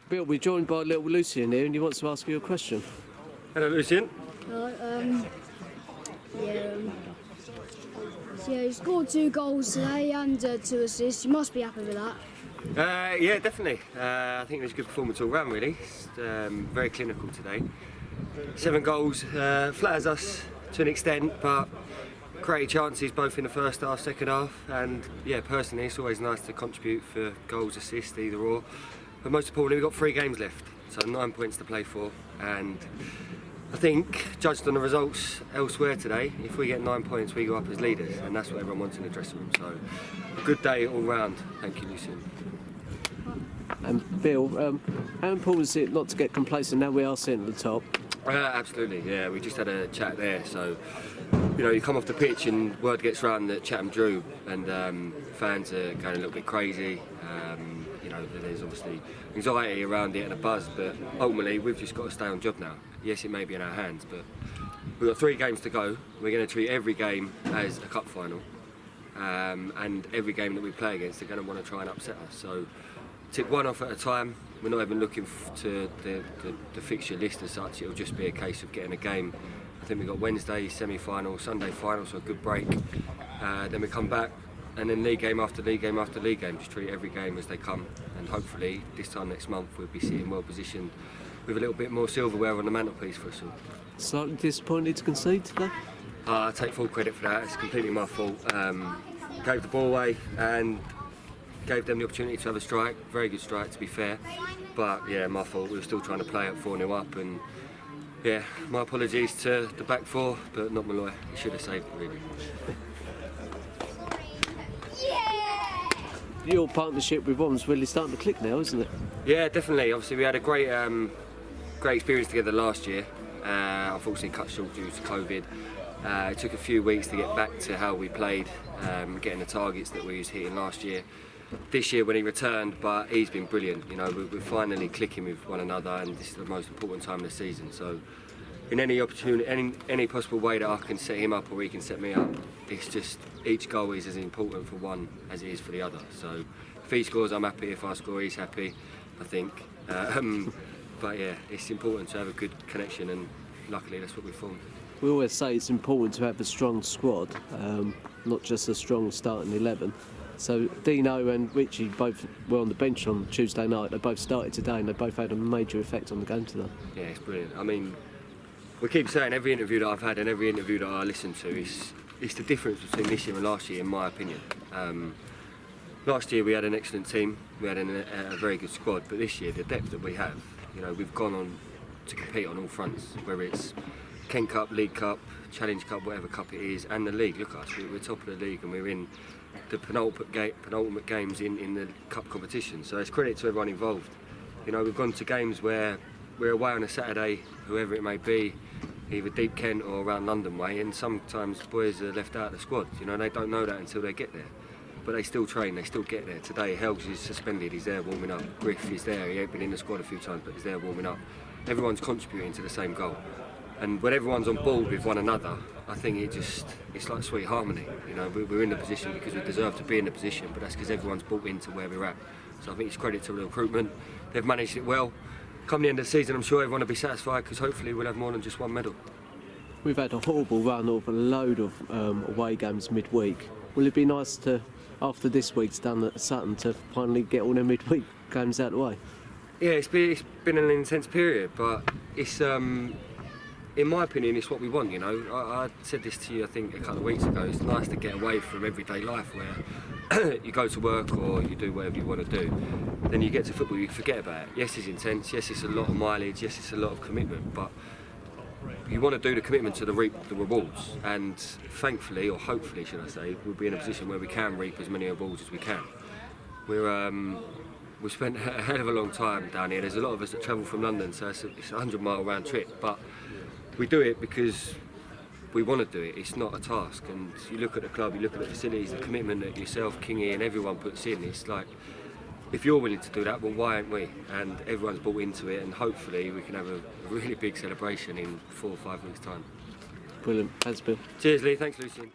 Bill, we're joined by little Lucian here and he wants to ask you a question. Hello, Lucian. So you scored 2 goals today and 2 assists. You must be happy with that. Yeah, definitely. I think it was a good performance all round, really. Very clinical today. 7 goals, flatters us to an extent, but created chances both in the first half, second half, and yeah, personally, it's always nice to contribute for goals, assists, either or. But most importantly, we've got 3 games left, so 9 points to play for, and I think, judged on the results elsewhere today, if we get 9 points, we go up as leaders, and that's what everyone wants in the dressing room. So, a good day all round. Thank you, Lucian. And Bill, how important is it not to get complacent now we are sitting at the top? Absolutely, yeah. We just had a chat there, so you know, you come off the pitch and word gets round that Chatham drew, and fans are going a little bit crazy. You know, there's obviously anxiety around it and a buzz, but ultimately we've just got to stay on job now. Yes, it may be in our hands, but we've got 3 games to go. We're going to treat every game as a cup final, and every game that we play against, they're going to want to try and upset us. So tick one off at a time. We're not even looking to the fixture list as such. It'll just be a case of getting a game. I think we've got Wednesday semi-final, Sunday final, so a good break. Then we come back, and then league game after league game after league game. Just treat every game as they come, and hopefully this time next month we'll be sitting well positioned with a little bit more silverware on the mantelpiece for us all. Slightly disappointed to concede today? I take full credit for that. It's completely my fault. Gave the ball away and gave them the opportunity to have a strike. Very good strike, to be fair. But yeah, my fault. We were still trying to play at 4-0 up, and yeah, my apologies to the back 4, but not Malloy. He should have saved it, really. Your partnership with Rom's really starting to click now, isn't it? Yeah, definitely. Obviously, we had a great experience together last year. Unfortunately, cut short due to COVID. It took a few weeks to get back to how we played, getting the targets that we was hitting last year. This year when he returned, but he's been brilliant. You know, we're finally clicking with one another, and this is the most important time of the season. So, in any opportunity, any possible way that I can set him up or he can set me up, it's just each goal is as important for one as it is for the other. So, if he scores, I'm happy. If I score, he's happy. I think. But yeah, it's important to have a good connection, and luckily that's what we formed. We always say it's important to have a strong squad, not just a strong starting 11. So Dino and Richie both were on the bench on Tuesday night. They both started today and they both had a major effect on the game today. Yeah, it's brilliant. I mean, we keep saying every interview that I've had and every interview that I listen to, it's the difference between this year and last year, in my opinion. Last year we had an excellent team, we had a very good squad, but this year the depth that we have, you know, we've gone on to compete on all fronts, whether it's Kent Cup, League Cup, Challenge Cup, whatever cup it is, and the league. Look at us, we're top of the league and we're in the penultimate games in the cup competition. So it's credit to everyone involved. You know, we've gone to games where we're away on a Saturday, whoever it may be, either deep Kent or around London way, and sometimes boys are left out of the squad. You know, they don't know that until they get there. But they still train, they still get there. Today, Helgs is suspended, he's there warming up. Griff is there, he ain't been in the squad a few times, but he's there warming up. Everyone's contributing to the same goal. And when everyone's on board with one another, I think it's like sweet harmony. You know, we're in the position because we deserve to be in the position, but that's because everyone's bought into where we're at. So I think it's credit to the recruitment. They've managed it well. Come the end of the season, I'm sure everyone will be satisfied because hopefully we'll have more than just one medal. We've had a horrible run of a load of away games midweek. Will it be nice to, after this week's done at Sutton, to finally get all the midweek games out of the way? Yeah, it's been an intense period, but it's in my opinion, it's what we want. You know, I said this to you, I think, a couple of weeks ago. It's nice to get away from everyday life where you go to work or you do whatever you want to do. Then you get to football, you forget about it. Yes, it's intense. Yes, it's a lot of mileage. Yes, it's a lot of commitment. But you want to do the commitment to reap the rewards. And thankfully, or hopefully, should I say, we'll be in a position where we can reap as many rewards as we can. We've spent a hell of a long time down here. There's a lot of us that travel from London, so it's a 100-mile round trip. But we do it because we want to do it. It's not a task. And you look at the club, you look at the facilities, the commitment that yourself, Kingy, and everyone puts in. It's like if you're willing to do that, well, why aren't we? And everyone's bought into it, and hopefully we can have a really big celebration in 4 or 5 weeks' time. Brilliant. Thanks, Bill. Cheers, Lee. Thanks, Lucian.